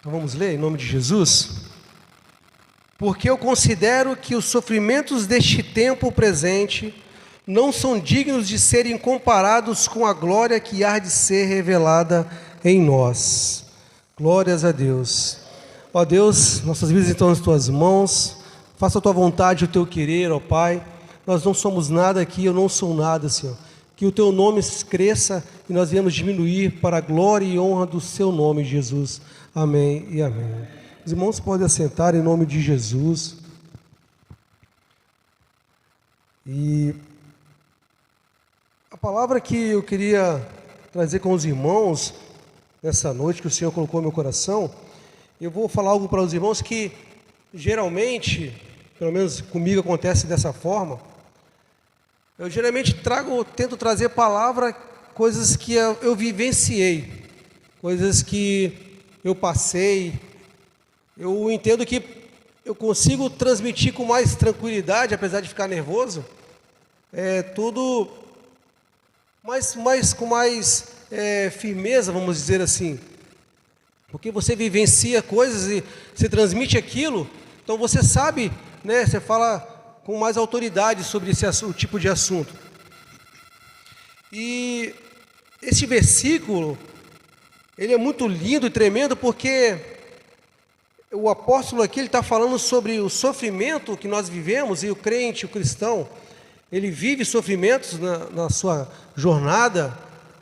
Então vamos ler em nome de Jesus? Porque eu considero que os sofrimentos deste tempo presente não são dignos de serem comparados com a glória que há de ser revelada em nós. Glórias a Deus. Ó Deus, nossas vidas estão nas Tuas mãos. Faça a Tua vontade, o Teu querer, ó Pai. Nós não somos nada aqui, eu não sou nada, Senhor. Que o Teu nome cresça e nós viemos diminuir para a glória e honra do Seu nome, Jesus. Amém e amém. Os irmãos podem assentar em nome de Jesus. E a palavra que eu queria trazer com os irmãos nessa noite, que o Senhor colocou no meu coração, eu vou falar algo para os irmãos que geralmente, pelo menos comigo acontece dessa forma. Eu geralmente tento trazer palavra, coisas que eu vivenciei, coisas que eu passei. Eu entendo que eu consigo transmitir com mais tranquilidade, apesar de ficar nervoso, tudo com mais firmeza, vamos dizer assim. Porque você vivencia coisas e você transmite aquilo, então você sabe, né, você fala com mais autoridade sobre o tipo de assunto. E esse versículo, ele é muito lindo e tremendo, porque o apóstolo aqui está falando sobre o sofrimento que nós vivemos, e o crente, o cristão, ele vive sofrimentos na sua jornada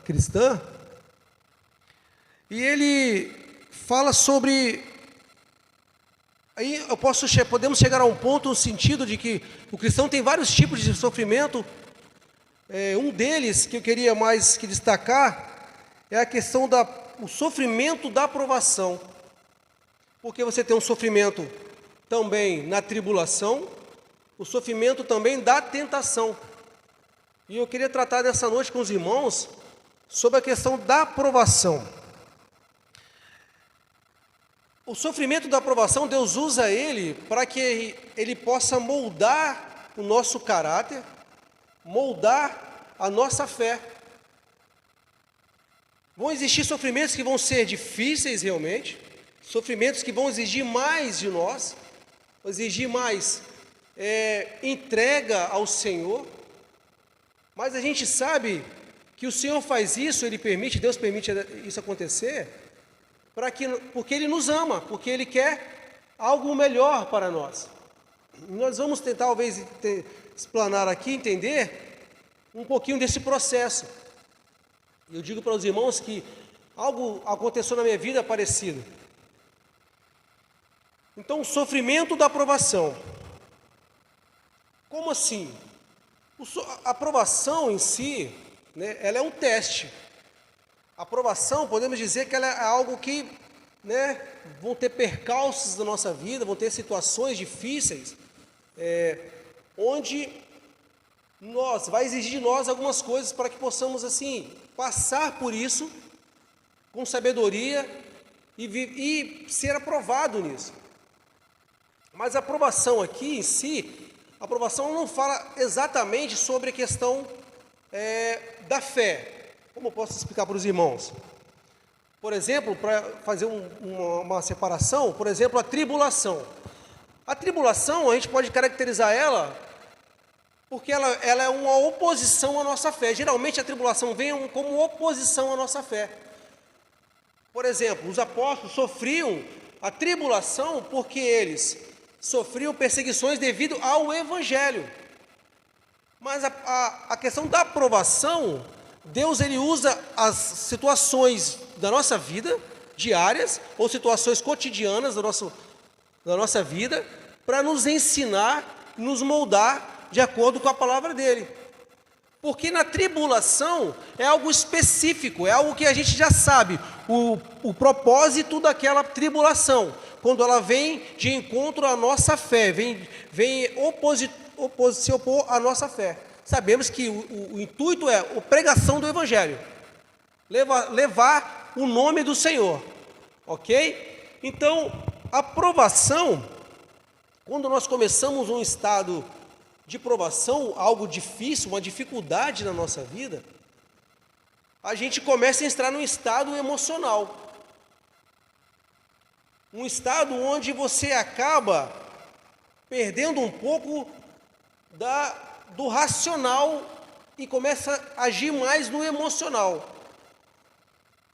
cristã, e ele fala sobre... Aí podemos chegar a um ponto no sentido de que o cristão tem vários tipos de sofrimento. Um deles que eu queria mais que destacar é a questão o sofrimento da provação. Porque você tem um sofrimento também na tribulação, o sofrimento também da tentação. E eu queria tratar nessa noite com os irmãos sobre a questão da provação. O sofrimento da provação, Deus usa ele para que ele possa moldar o nosso caráter, moldar a nossa fé. Vão existir sofrimentos que vão ser difíceis realmente, sofrimentos que vão exigir mais de nós, vão exigir mais entrega ao Senhor, mas a gente sabe que o Senhor faz isso, Deus permite isso acontecer, porque Ele nos ama, porque Ele quer algo melhor para nós. Nós vamos tentar, talvez, explanar aqui, entender um pouquinho desse processo. Eu digo para os irmãos que algo aconteceu na minha vida parecido. Então, o sofrimento da provação. Como assim? A provação em si, né, ela é um teste. A provação, podemos dizer que ela é algo que, né, vão ter percalços na nossa vida, vão ter situações difíceis, onde vai exigir de nós algumas coisas para que possamos, assim, passar por isso com sabedoria e ser aprovado nisso. Mas a aprovação aqui em si, a aprovação não fala exatamente sobre a questão da fé. Como eu posso explicar para os irmãos? Por exemplo, para fazer uma separação, por exemplo, a tribulação. A tribulação, a gente pode caracterizar ela porque ela é uma oposição à nossa fé. Geralmente a tribulação vem como oposição à nossa fé. Por exemplo, os apóstolos sofriam a tribulação porque eles sofriam perseguições devido ao Evangelho. Mas a questão da aprovação, Deus ele usa as situações da nossa vida, diárias, ou situações cotidianas da nossa vida, para nos ensinar, nos moldar de acordo com a palavra dele. Porque na tribulação é algo específico, é algo que a gente já sabe, o propósito daquela tribulação, quando ela vem de encontro à nossa fé, vem se opor à nossa fé. Sabemos que o intuito é a pregação do Evangelho, levar o nome do Senhor, ok? Então, a provação, quando nós começamos um estado de provação, algo difícil, uma dificuldade na nossa vida, a gente começa a entrar num estado emocional. um estado onde você acaba perdendo um pouco do racional e começa a agir mais no emocional.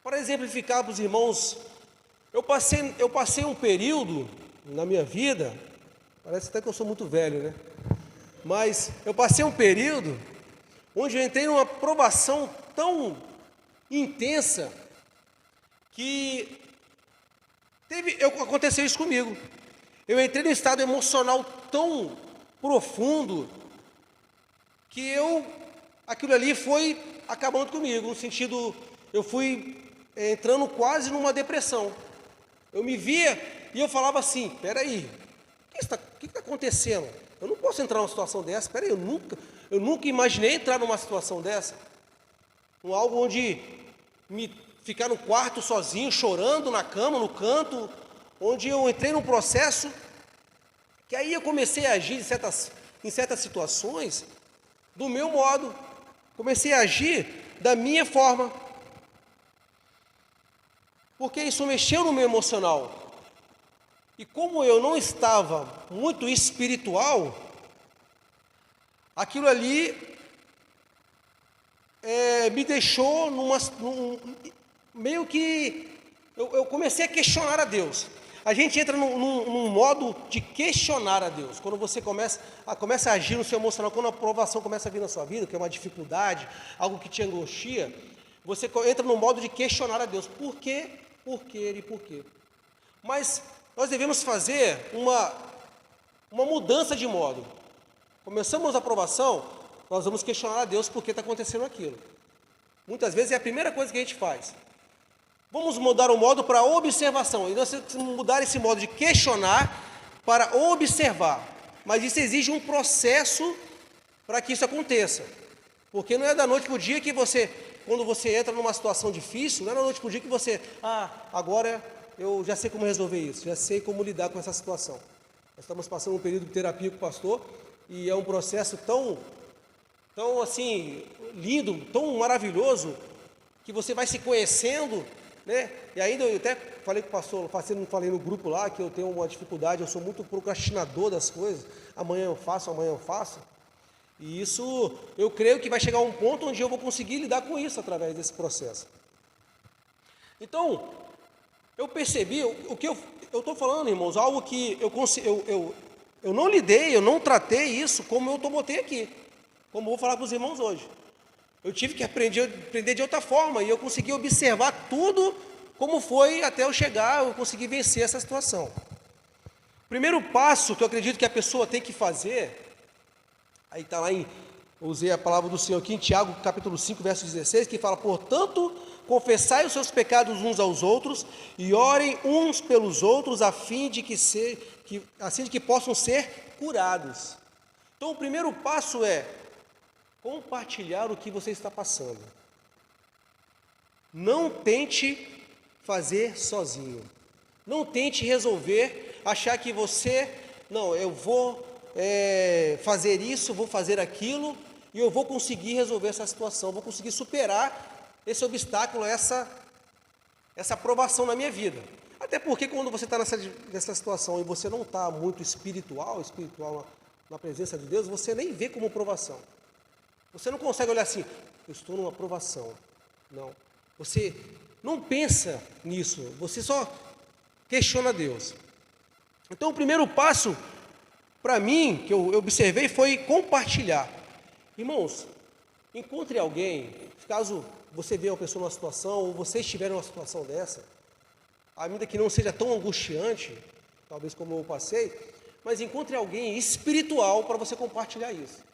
Para exemplificar para os irmãos, eu passei um período na minha vida, parece até que eu sou muito velho, né? Mas eu passei um período onde eu entrei numa provação tão intensa que aconteceu isso comigo. Eu entrei num estado emocional tão profundo que aquilo ali foi acabando comigo, no sentido, eu fui entrando quase numa depressão. Eu me via e eu falava assim, peraí, o que está acontecendo? Eu não posso entrar numa situação dessa, peraí, eu nunca imaginei entrar numa situação dessa, algo onde ficar no quarto sozinho, chorando na cama, no canto, onde eu entrei num processo, que aí eu comecei a agir em certas situações, do meu modo, comecei a agir da minha forma, porque isso mexeu no meu emocional, e como eu não estava muito espiritual, aquilo ali me deixou meio que, eu comecei a questionar a Deus. A gente entra num modo de questionar a Deus, quando você começa a agir no seu emocional, quando a provação começa a vir na sua vida, que é uma dificuldade, algo que te angustia, você entra num modo de questionar a Deus, por quê, por quê e por quê. Mas nós devemos fazer uma mudança de modo. Começamos a provação, nós vamos questionar a Deus por que está acontecendo aquilo. Muitas vezes é a primeira coisa que a gente faz. Vamos mudar o modo para observação, e nós temos que mudar esse modo de questionar para observar. Mas isso exige um processo para que isso aconteça. Porque não é da noite para o dia que quando você entra numa situação difícil, não é da noite para o dia que você, agora eu já sei como resolver isso, já sei como lidar com essa situação. Nós estamos passando um período de terapia com o pastor, e é um processo tão assim, lindo, tão maravilhoso, que você vai se conhecendo, né? E ainda eu até falei com o pastor, falei no grupo lá, que eu tenho uma dificuldade, eu sou muito procrastinador das coisas, amanhã eu faço, e isso, eu creio que vai chegar a um ponto onde eu vou conseguir lidar com isso através desse processo. Então, eu percebi, o que eu estou falando, irmãos, algo que eu não lidei, eu não tratei isso como eu botei aqui, como eu vou falar para os irmãos hoje. Eu tive que aprender de outra forma, e eu consegui observar tudo como foi até eu chegar, eu consegui vencer essa situação. O primeiro passo que eu acredito que a pessoa tem que fazer, aí está lá usei a palavra do Senhor aqui em Tiago, capítulo 5, verso 16, que fala, portanto, confessai os seus pecados uns aos outros, e orem uns pelos outros, a fim de que possam ser curados. Então, o primeiro passo é compartilhar o que você está passando. Não tente fazer sozinho. Não tente resolver, achar que eu vou fazer isso, vou fazer aquilo, e eu vou conseguir resolver essa situação, vou conseguir superar esse obstáculo, essa provação na minha vida. Até porque quando você está nessa situação e você não está muito espiritual na presença de Deus, você nem vê como provação. Você não consegue olhar assim, eu estou numa provação. Não. Você não pensa nisso, você só questiona Deus. Então, o primeiro passo, para mim, que eu observei, foi compartilhar. Irmãos, encontre alguém, caso você veja uma pessoa numa situação, ou você estiver numa situação dessa, ainda que não seja tão angustiante, talvez como eu passei, mas encontre alguém espiritual para você compartilhar isso.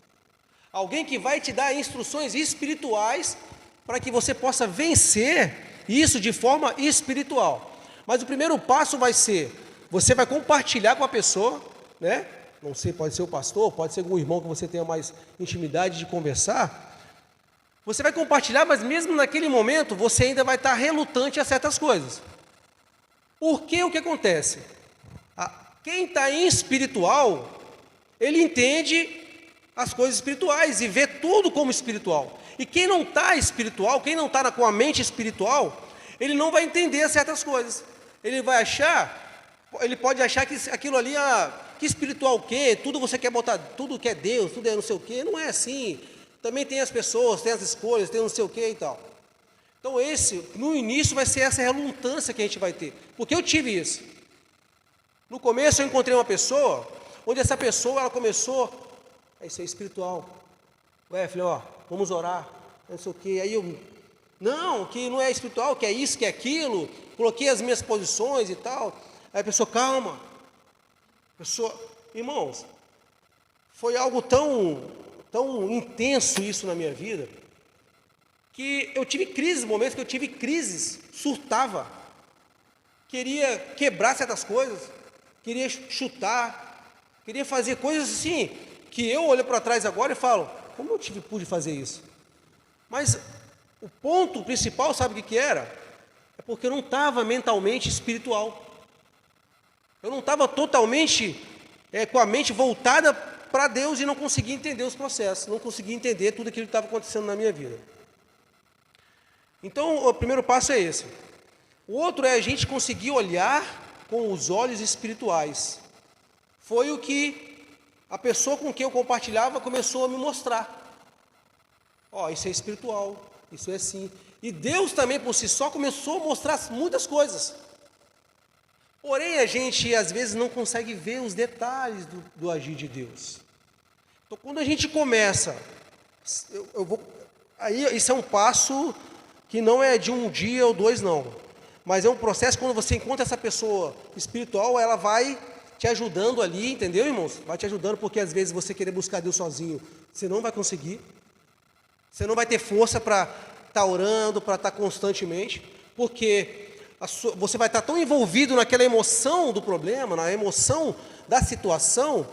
Alguém que vai te dar instruções espirituais para que você possa vencer isso de forma espiritual. Mas o primeiro passo vai ser, você vai compartilhar com a pessoa, né? Não sei, pode ser o pastor, pode ser algum irmão que você tenha mais intimidade de conversar. Você vai compartilhar, mas mesmo naquele momento, você ainda vai estar relutante a certas coisas. Porque o que acontece? Quem está em espiritual, ele entende as coisas espirituais e vê tudo como espiritual. E quem não está espiritual, quem não está com a mente espiritual, ele não vai entender certas coisas. Ele vai achar Ele pode achar que aquilo ali, que espiritual o quê? Tudo você quer botar, tudo que é Deus, tudo é não sei o quê. Não é assim. Também tem as pessoas, tem as escolhas, tem não sei o quê e tal. Então no início vai ser essa relutância que a gente vai ter. Porque eu tive isso. No começo eu encontrei uma pessoa, onde essa pessoa, ela começou, isso é espiritual. Ué, filho, ó, vamos orar, não sei o quê. Aí não, que não é espiritual, que é isso, que é aquilo. Coloquei as minhas posições e tal. Aí a pessoa, calma. Irmãos, foi algo tão intenso isso na minha vida, que eu tive crises, momentos que eu tive crises, surtava, queria quebrar certas coisas, queria chutar, queria fazer coisas assim, que eu olho para trás agora e falo, como eu pude fazer isso? Mas o ponto principal, sabe o que era? É porque eu não estava mentalmente espiritual. Eu não estava totalmente com a mente voltada para Deus e não conseguia entender os processos, não conseguia entender tudo aquilo que estava acontecendo na minha vida. Então, o primeiro passo é esse. O outro é a gente conseguir olhar com os olhos espirituais. Foi o que a pessoa com quem eu compartilhava começou a me mostrar. Isso é espiritual, isso é assim. E Deus também, por si só, começou a mostrar muitas coisas. Porém, a gente, às vezes, não consegue ver os detalhes do agir de Deus. Então, quando a gente começa, aí isso é um passo que não é de um dia ou dois, não. Mas é um processo, quando você encontra essa pessoa espiritual, ela vai te ajudando ali, entendeu, irmãos? Vai te ajudando, porque às vezes você querer buscar Deus sozinho, você não vai conseguir. Você não vai ter força para estar orando, para estar constantemente, porque você vai estar tão envolvido naquela emoção do problema, na emoção da situação,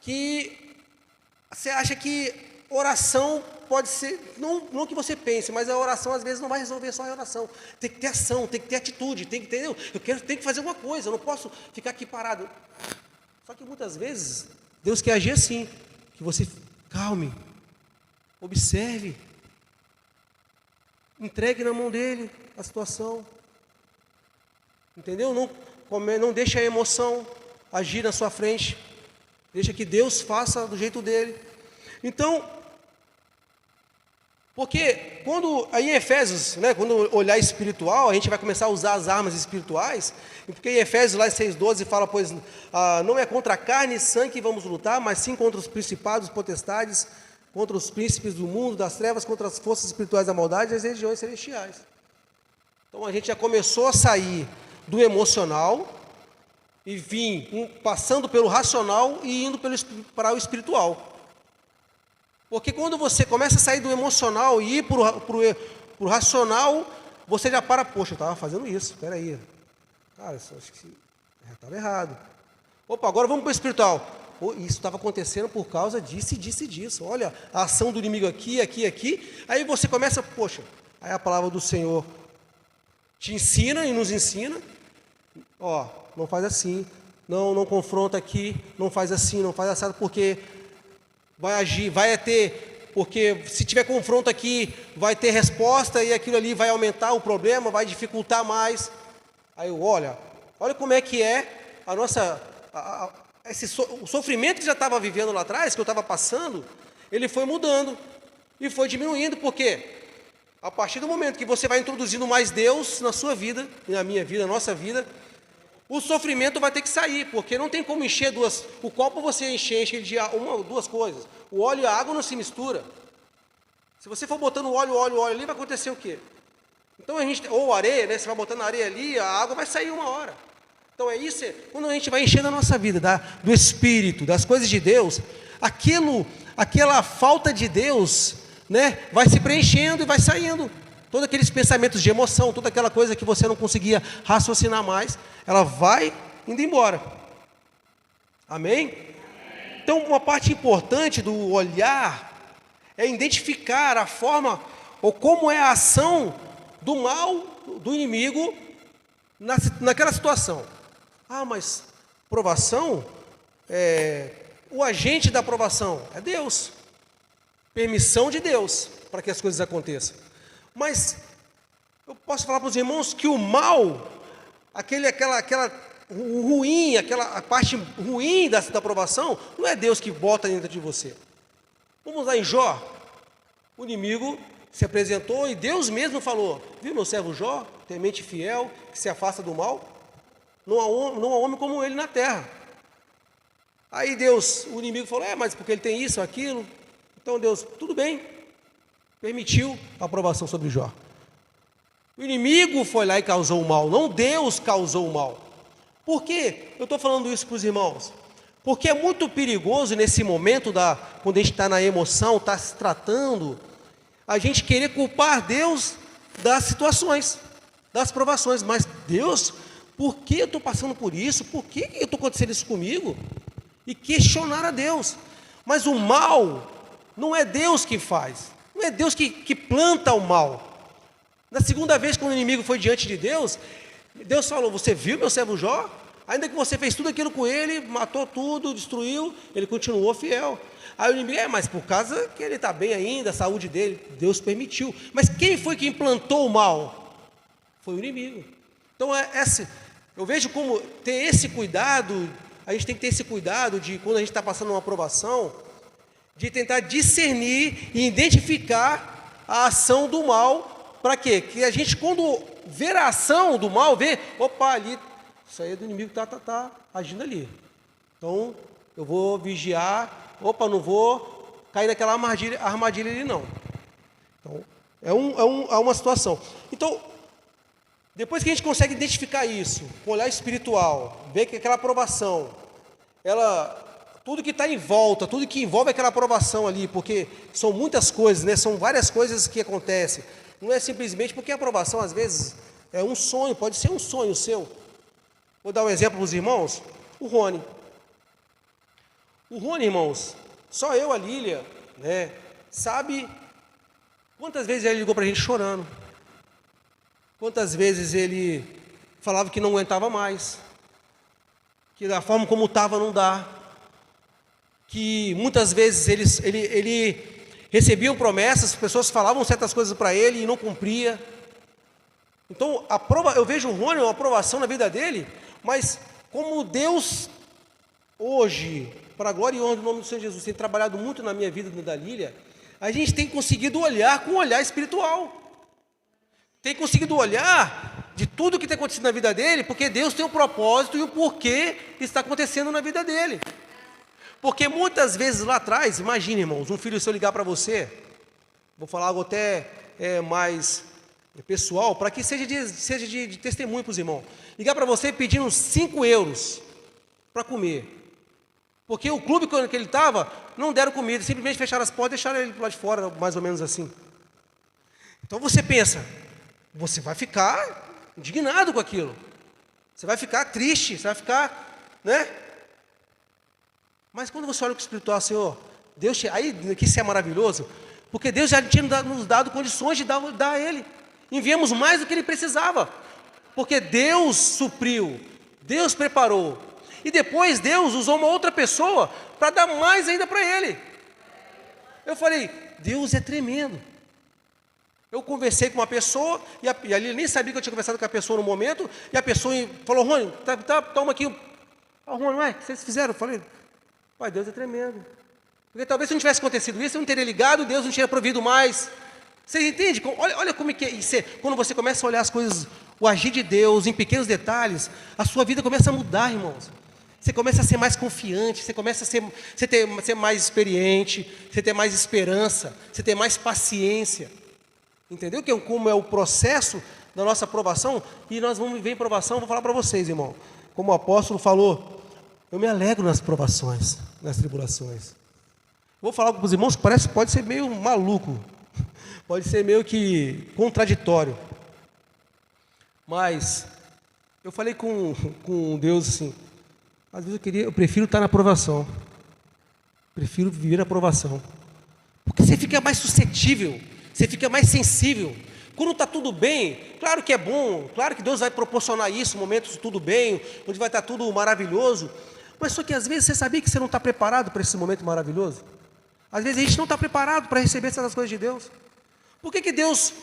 que você acha que oração pode ser, não que você pense, mas a oração às vezes não vai resolver só a oração. Tem que ter ação, tem que ter atitude, tem que fazer alguma coisa, eu não posso ficar aqui parado. Só que muitas vezes Deus quer agir assim, que você calme, observe, entregue na mão dele a situação. Entendeu? Não deixe a emoção agir na sua frente. Deixa que Deus faça do jeito dele. Então, porque aí em Efésios, quando olhar espiritual, a gente vai começar a usar as armas espirituais, porque em Efésios lá em 6,12 fala, pois não é contra a carne e sangue que vamos lutar, mas sim contra os principados, potestades, contra os príncipes do mundo, das trevas, contra as forças espirituais da maldade e as regiões celestiais. Então a gente já começou a sair do emocional e passando pelo racional e indo para o espiritual. Porque quando você começa a sair do emocional e ir para o racional, você já poxa, eu estava fazendo isso, espera aí. Cara, acho que já estava errado. Opa, agora vamos para o espiritual. Isso estava acontecendo por causa disso e disso e disso. Olha, a ação do inimigo aqui. Aí você começa, poxa, aí a palavra do Senhor te ensina e nos ensina. Não faz assim, não confronta aqui, não faz assim, não faz assado, porque vai agir, porque se tiver confronto aqui, vai ter resposta e aquilo ali vai aumentar o problema, vai dificultar mais. Aí olha como é que é a nossa, o sofrimento que já estava vivendo lá atrás, que eu estava passando, ele foi mudando e foi diminuindo, porque a partir do momento que você vai introduzindo mais Deus na sua vida, na minha vida, na nossa vida, o sofrimento vai ter que sair, porque não tem como encher o copo você enche de uma ou duas coisas. O óleo e a água não se mistura. Se você for botando óleo ali, vai acontecer o quê? Então ou areia, você vai botando areia ali, a água vai sair uma hora. Então é isso, quando a gente vai enchendo a nossa vida do Espírito, das coisas de Deus, aquela falta de Deus, vai se preenchendo e vai saindo. Todos aqueles pensamentos de emoção, toda aquela coisa que você não conseguia raciocinar mais, ela vai indo embora. Amém? Então, uma parte importante do olhar é identificar a forma ou como é a ação do mal do inimigo naquela situação. Mas provação, o agente da provação é Deus. Permissão de Deus para que as coisas aconteçam. Mas eu posso falar para os irmãos que o mal, aquela o ruim, a parte ruim da aprovação, não é Deus que bota dentro de você. Vamos lá em Jó. O inimigo se apresentou e Deus mesmo falou: viu meu servo Jó, temente fiel, que se afasta do mal? Não há homem como ele na terra. Aí Deus, o inimigo falou: mas porque ele tem isso, aquilo. Então Deus, tudo bem, permitiu a aprovação sobre Jó. O inimigo foi lá e causou o mal, não Deus causou o mal. Por que eu estou falando isso para os irmãos? Porque é muito perigoso nesse momento, quando a gente está na emoção, está se tratando, a gente querer culpar Deus das situações, das provações. Mas Deus, por que eu estou passando por isso? Por que está acontecendo isso comigo? E questionar a Deus. Mas o mal não é Deus que faz, não é Deus que planta o mal. Na segunda vez, quando o inimigo foi diante de Deus, Deus falou: você viu meu servo Jó? Ainda que você fez tudo aquilo com ele, matou tudo, destruiu, ele continuou fiel. Aí o inimigo, mas por causa que ele está bem ainda, a saúde dele, Deus permitiu. Mas quem foi que implantou o mal? Foi o inimigo. Então eu vejo como ter esse cuidado, a gente tem que ter esse cuidado de, quando a gente está passando uma aprovação, de tentar discernir e identificar a ação do mal. Para quê? Que a gente, quando ver a ação do mal, vê, opa, ali, isso aí é do inimigo que está agindo ali. Então, eu vou vigiar, opa, não vou cair naquela armadilha ali não. Então, é uma situação. Então, depois que a gente consegue identificar isso, com o olhar espiritual, ver que aquela aprovação, tudo que está em volta, tudo que envolve aquela aprovação ali, porque são muitas coisas, né? São várias coisas que acontecem. Não é simplesmente porque a aprovação, às vezes, é um sonho, pode ser um sonho seu. Vou dar um exemplo para os irmãos. O Rony, irmãos, só eu, a Lília, né, sabe quantas vezes ele ligou para a gente chorando. Quantas vezes ele falava que não aguentava mais. Que da forma como estava não dá. Que muitas vezes ele recebiam promessas, as pessoas falavam certas coisas para ele e não cumpria. Então, eu vejo o Rony, uma aprovação na vida dele, mas como Deus, hoje, para a glória e honra do nome do Senhor Jesus, tem trabalhado muito na minha vida e da Lília, a gente tem conseguido olhar com um olhar espiritual. Tem conseguido olhar de tudo que tem acontecido na vida dele, porque Deus tem um propósito e um porquê que está acontecendo na vida dele. Porque muitas vezes lá atrás, imagine, irmãos, um filho seu ligar para você, vou falar algo até mais pessoal, para que seja de testemunho para os irmãos, ligar para você pedindo 5 euros para comer, porque o clube que ele estava, não deram comida, simplesmente fecharam as portas e deixaram ele lá de fora, mais ou menos assim. Então você pensa, você vai ficar indignado com aquilo, você vai ficar triste, você vai ficar, né? Mas quando você olha para o espiritual, Senhor, Deus, aí que isso é maravilhoso, porque Deus já tinha nos dado condições de dar a Ele. Enviamos mais do que Ele precisava, porque Deus supriu, Deus preparou. E depois Deus usou uma outra pessoa para dar mais ainda para Ele. Eu falei, Deus é tremendo. Eu conversei com uma pessoa, e ali nem sabia que eu tinha conversado com a pessoa no momento, e a pessoa falou: Rony, toma aqui. Rony, ué, o que vocês fizeram? Eu falei: pai, Deus é tremendo. Porque talvez se não tivesse acontecido isso, eu não teria ligado, Deus não tinha provido mais. Vocês entendem? Olha como é que é isso. Quando você começa a olhar as coisas, o agir de Deus em pequenos detalhes, a sua vida começa a mudar, irmãos. Você começa a ser mais confiante, você começa a ser mais experiente, você ter mais esperança, você ter mais paciência. Entendeu? Como é o processo da nossa aprovação, e nós vamos viver em provação. Vou falar para vocês, irmão. Como o apóstolo falou, eu me alegro nas provações, nas tribulações. Vou falar com os irmãos, pode ser meio maluco, pode ser meio que contraditório. Mas eu falei com Deus assim, às vezes eu prefiro estar na aprovação. Prefiro viver a aprovação. Porque você fica mais suscetível, você fica mais sensível. Quando está tudo bem, claro que é bom, claro que Deus vai proporcionar isso, momentos tudo bem, onde vai estar tudo maravilhoso. Mas só que às vezes você sabia que você não está preparado para esse momento maravilhoso? Às vezes a gente não está preparado para receber essas coisas de Deus. Por que Deus,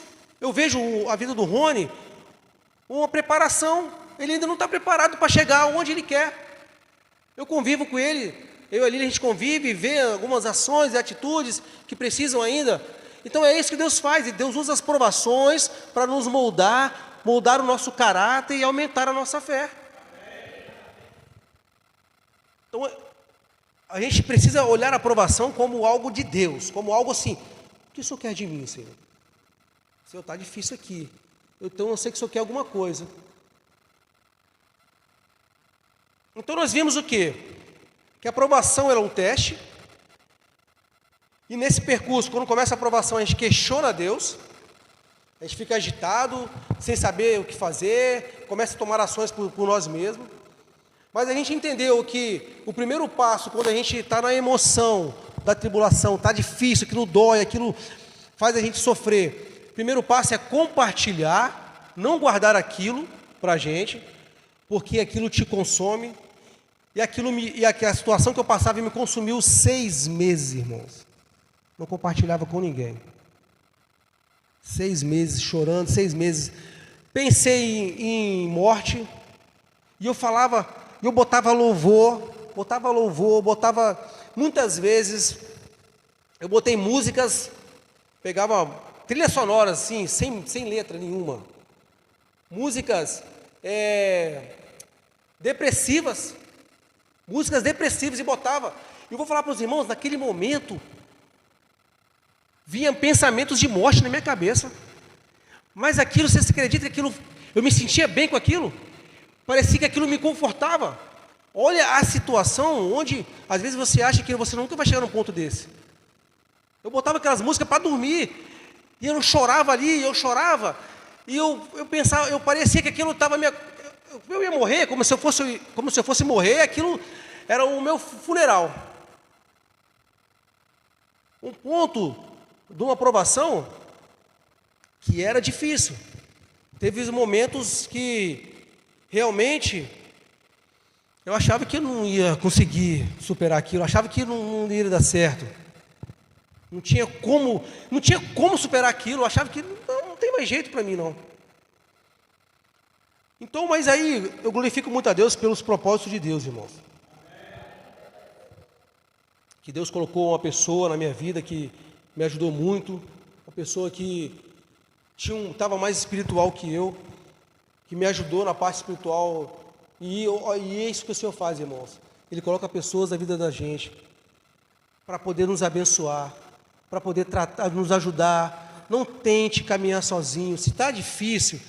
eu vejo a vida do Rony, uma preparação. Ele ainda não está preparado para chegar onde ele quer. Eu convivo com ele, eu e a Lília, a gente convive, vê algumas ações e atitudes que precisam ainda. Então é isso que Deus faz, e Deus usa as provações para nos moldar o nosso caráter e aumentar a nossa fé. Então, a gente precisa olhar a aprovação como algo de Deus, como algo assim, o que o Senhor quer de mim, Senhor? Senhor, está difícil aqui, então eu sei que o Senhor quer alguma coisa. Então nós vimos o quê? Que a aprovação era um teste, e nesse percurso, quando começa a aprovação, a gente questiona Deus, a gente fica agitado, sem saber o que fazer, começa a tomar ações por nós mesmos. Mas a gente entendeu que o primeiro passo, quando a gente está na emoção da tribulação, está difícil, aquilo dói, aquilo faz a gente sofrer. O primeiro passo é compartilhar, não guardar aquilo para a gente, porque aquilo te consome. E a situação que eu passava me consumiu 6 meses, irmãos. Não compartilhava com ninguém. 6 meses chorando, 6 meses. Pensei em morte, e eu falava... Eu botava louvor, muitas vezes, eu botei músicas, pegava trilhas sonoras assim, sem letra nenhuma, músicas depressivas e botava. Eu vou falar para os irmãos, naquele momento, vinham pensamentos de morte na minha cabeça, mas aquilo, você acredita que aquilo, eu me sentia bem com aquilo? Parecia que aquilo me confortava. Olha a situação onde, às vezes, você acha que você nunca vai chegar num ponto desse. Eu botava aquelas músicas para dormir, e eu chorava ali, e eu pensava, eu parecia que aquilo estava eu ia morrer, como se eu fosse morrer, aquilo era o meu funeral. Um ponto de uma aprovação que era difícil. Teve momentos que realmente, eu achava que eu não ia conseguir superar aquilo, eu achava que não ia dar certo. Não tinha como superar aquilo, eu achava que não tem mais jeito para mim, não. Então, mas aí, eu glorifico muito a Deus pelos propósitos de Deus, irmãos. Que Deus colocou uma pessoa na minha vida que me ajudou muito, uma pessoa que estava mais espiritual que eu, que me ajudou na parte espiritual, e é isso que o Senhor faz, irmãos. Ele coloca pessoas na vida da gente, para poder nos abençoar, para poder nos ajudar. Não tente caminhar sozinho. Se está difícil,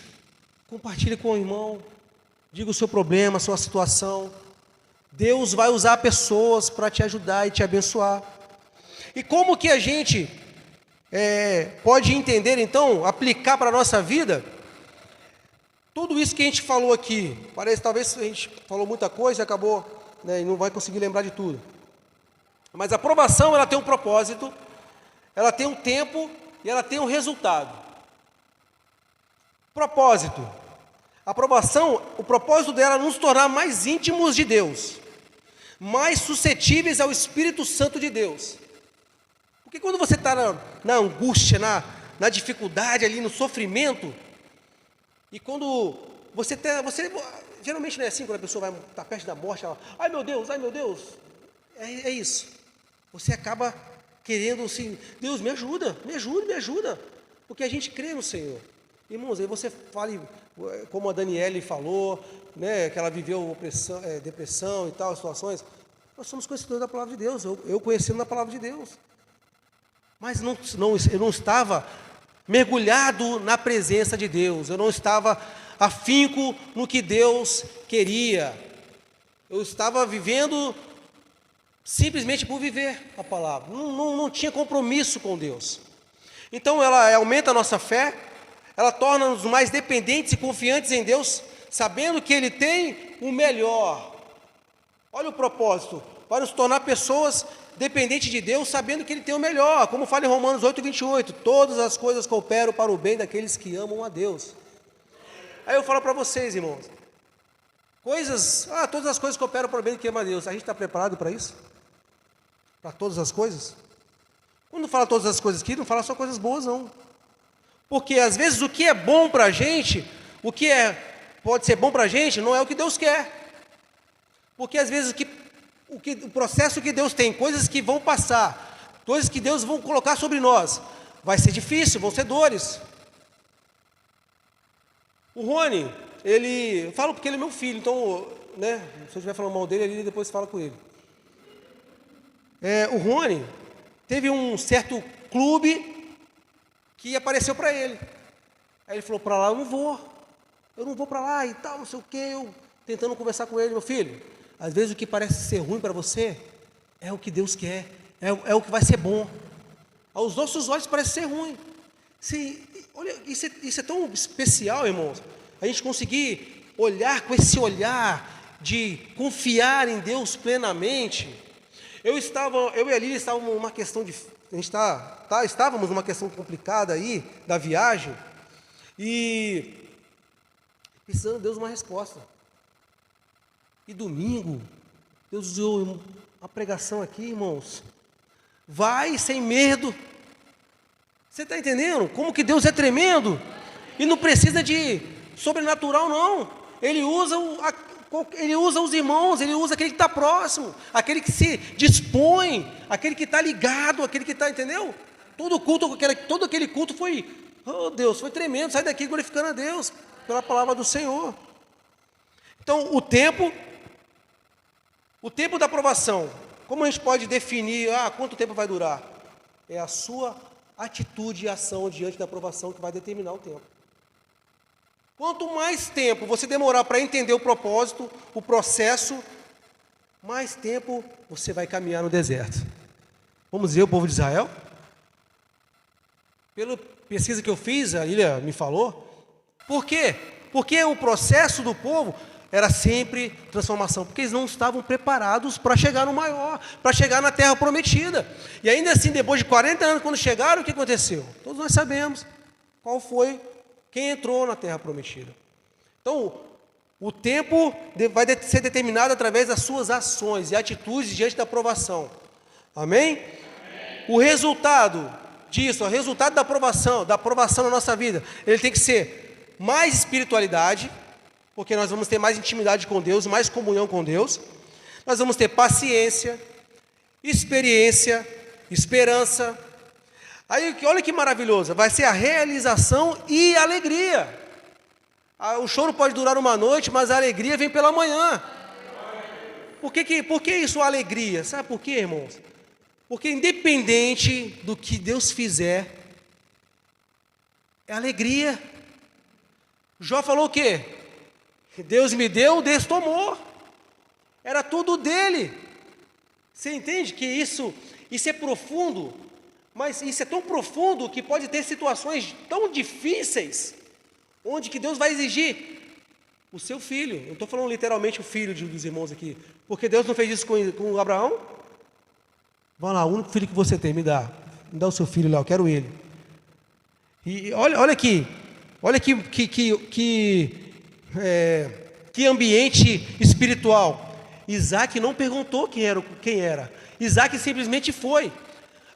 compartilhe com o irmão, diga o seu problema, a sua situação. Deus vai usar pessoas para te ajudar e te abençoar. E como que a gente pode entender, então, aplicar para a nossa vida tudo isso que a gente falou aqui? Talvez a gente falou muita coisa e acabou, e não vai conseguir lembrar de tudo. Mas a aprovação, ela tem um propósito, ela tem um tempo e ela tem um resultado. Propósito. A aprovação, o propósito dela é nos tornar mais íntimos de Deus, mais suscetíveis ao Espírito Santo de Deus. Porque quando você está na angústia, na dificuldade ali, no sofrimento, e quando você geralmente não é assim, quando a pessoa vai estar perto da morte, ela, ai meu Deus, é isso. Você acaba querendo assim, Deus me ajuda, porque a gente crê no Senhor. Irmãos, aí você fale, como a Daniele falou, que ela viveu depressão e tal, situações. Nós somos conhecedores da palavra de Deus, eu conhecendo da palavra de Deus. Mas eu não estava mergulhado na presença de Deus, eu não estava afinco no que Deus queria, eu estava vivendo simplesmente por viver a palavra, não tinha compromisso com Deus. Então ela aumenta a nossa fé, ela torna-nos mais dependentes e confiantes em Deus, sabendo que Ele tem o melhor. Olha o propósito, para nos tornar pessoas dependente de Deus, sabendo que Ele tem o melhor, como fala em Romanos 8:28, todas as coisas cooperam para o bem daqueles que amam a Deus. Aí eu falo para vocês, irmãos, todas as coisas cooperam para o bem daqueles que amam a Deus. A gente está preparado para isso? Para todas as coisas? Quando fala todas as coisas aqui, não fala só coisas boas, não. Porque às vezes o que é bom para a gente, o que é pode ser bom para a gente, não é o que Deus quer. Porque às vezes o processo que Deus tem, coisas que vão passar, coisas que Deus vão colocar sobre nós, vai ser difícil, vão ser dores. O Rony, eu falo porque ele é meu filho, então, né, se eu estiver falando mal dele, ele depois fala com ele. O Rony teve um certo clube que apareceu para ele. Aí ele falou, para lá eu não vou para lá e tal, não sei o quê. Eu tentando conversar com ele, meu filho, às vezes o que parece ser ruim para você é o que Deus quer, é o que vai ser bom. Aos nossos olhos parece ser ruim. Olha, isso é tão especial, irmãos, a gente conseguir olhar com esse olhar de confiar em Deus plenamente. Eu e a Lília estávamos numa questão de... estávamos numa questão complicada aí, da viagem, e precisando de Deus uma resposta. E domingo, Deus usou a pregação aqui, irmãos. Vai sem medo. Você está entendendo? Como que Deus é tremendo? E não precisa de sobrenatural, não. Ele usa os irmãos, ele usa aquele que está próximo, aquele que se dispõe, aquele que está ligado, aquele que está, entendeu? Todo aquele culto foi, oh Deus, foi tremendo. Sai daqui glorificando a Deus pela palavra do Senhor. Então, o tempo da aprovação, como a gente pode definir, quanto tempo vai durar? É a sua atitude e ação diante da aprovação que vai determinar o tempo. Quanto mais tempo você demorar para entender o propósito, o processo, mais tempo você vai caminhar no deserto. Vamos ver o povo de Israel? Pela pesquisa que eu fiz, a Lília me falou. Por quê? Porque o processo do povo era sempre transformação, porque eles não estavam preparados para chegar no maior, para chegar na terra prometida. E ainda assim, depois de 40 anos, quando chegaram, o que aconteceu? Todos nós sabemos quem entrou na terra prometida. Então, o tempo vai ser determinado através das suas ações e atitudes diante da aprovação. Amém? Amém. O resultado disso, o resultado da aprovação na nossa vida, ele tem que ser mais espiritualidade, porque nós vamos ter mais intimidade com Deus, mais comunhão com Deus. Nós vamos ter paciência, experiência, esperança. Aí, olha que maravilhoso, vai ser a realização e alegria. O choro pode durar uma noite, mas a alegria vem pela manhã. Por que isso, a alegria? Sabe por quê, irmãos? Porque independente do que Deus fizer, é alegria. Jó falou o quê? Deus me deu, Deus tomou. Era tudo dele. Você entende que isso é profundo? Mas isso é tão profundo que pode ter situações tão difíceis, onde que Deus vai exigir o seu filho. Eu não estou falando literalmente o filho dos irmãos aqui, porque Deus não fez isso com Abraão. Vai lá, o único filho que você tem, me dá o seu filho lá, eu quero ele. E olha aqui, olha que ambiente espiritual. Isaac não perguntou quem era. Isaac simplesmente foi.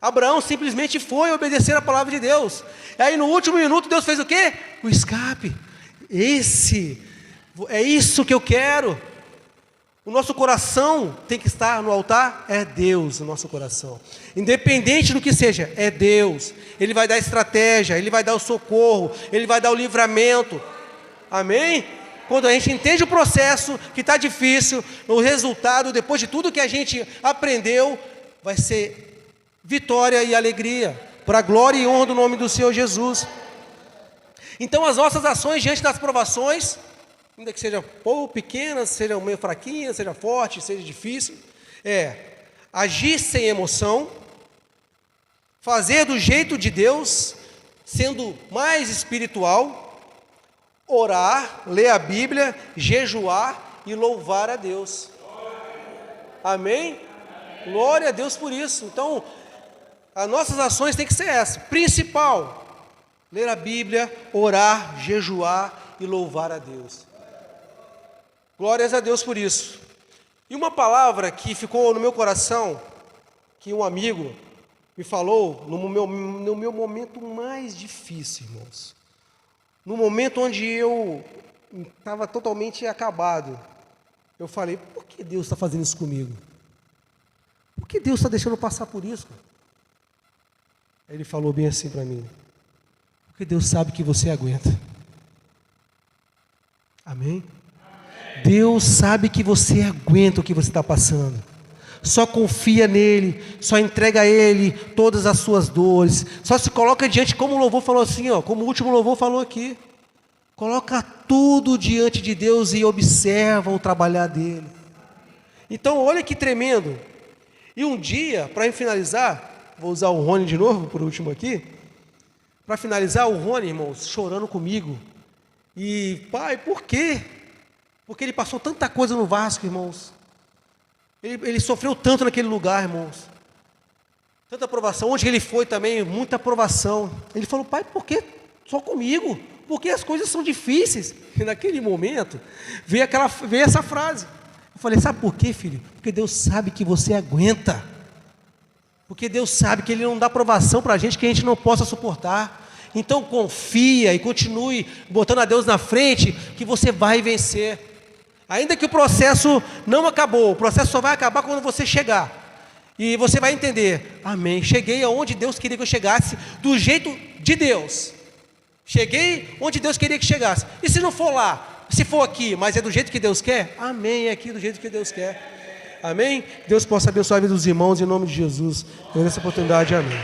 Abraão simplesmente foi obedecer a palavra de Deus. E aí no último minuto Deus fez o quê? O escape. É isso que eu quero. O nosso coração tem que estar no altar, é Deus no nosso coração. Independente do que seja, é Deus. Ele vai dar estratégia, Ele vai dar o socorro, Ele vai dar o livramento. Amém? Quando a gente entende o processo, que está difícil, o resultado, depois de tudo que a gente aprendeu, vai ser vitória e alegria, para a glória e honra do nome do Senhor Jesus. Então as nossas ações diante das provações, ainda que sejam pequenas, sejam meio fraquinhas, seja forte, seja difícil, agir sem emoção, fazer do jeito de Deus, sendo mais espiritual, orar, ler a Bíblia, jejuar e louvar a Deus. Amém? Glória a Deus por isso. Então, as nossas ações têm que ser essa. Principal, ler a Bíblia, orar, jejuar e louvar a Deus. Glórias a Deus por isso. E uma palavra que ficou no meu coração, que um amigo me falou no meu momento mais difícil, irmãos. No momento onde eu estava totalmente acabado. Eu falei, por que Deus está fazendo isso comigo? Por que Deus está deixando eu passar por isso? Aí ele falou bem assim para mim, porque Deus sabe que você aguenta. Amém? Deus sabe que você aguenta o que você está passando. Só confia nele, só entrega a ele todas as suas dores, só se coloca diante, como o louvor falou assim, ó, como o último louvor falou aqui, coloca tudo diante de Deus e observa o trabalhar dele. Então olha que tremendo. E um dia, para finalizar, vou usar o Rony de novo, por último aqui, para finalizar, o Rony, irmãos, chorando comigo, e pai, por quê? Porque ele passou tanta coisa no Vasco, irmãos. Ele sofreu tanto naquele lugar, irmãos. Tanta aprovação. Onde ele foi também, muita aprovação. Ele falou, pai, por que só comigo? Porque as coisas são difíceis. E naquele momento, veio essa frase. Eu falei, sabe por quê, filho? Porque Deus sabe que você aguenta. Porque Deus sabe que Ele não dá aprovação para a gente que a gente não possa suportar. Então confia e continue botando a Deus na frente, que você vai vencer. Ainda que o processo não acabou, o processo só vai acabar quando você chegar. E você vai entender, amém, cheguei aonde Deus queria que eu chegasse, do jeito de Deus. Cheguei onde Deus queria que chegasse. E se não for lá, se for aqui, mas é do jeito que Deus quer? Amém, é aqui do jeito que Deus quer. Amém? Deus possa abençoar a vida dos irmãos em nome de Jesus. Por essa oportunidade, amém.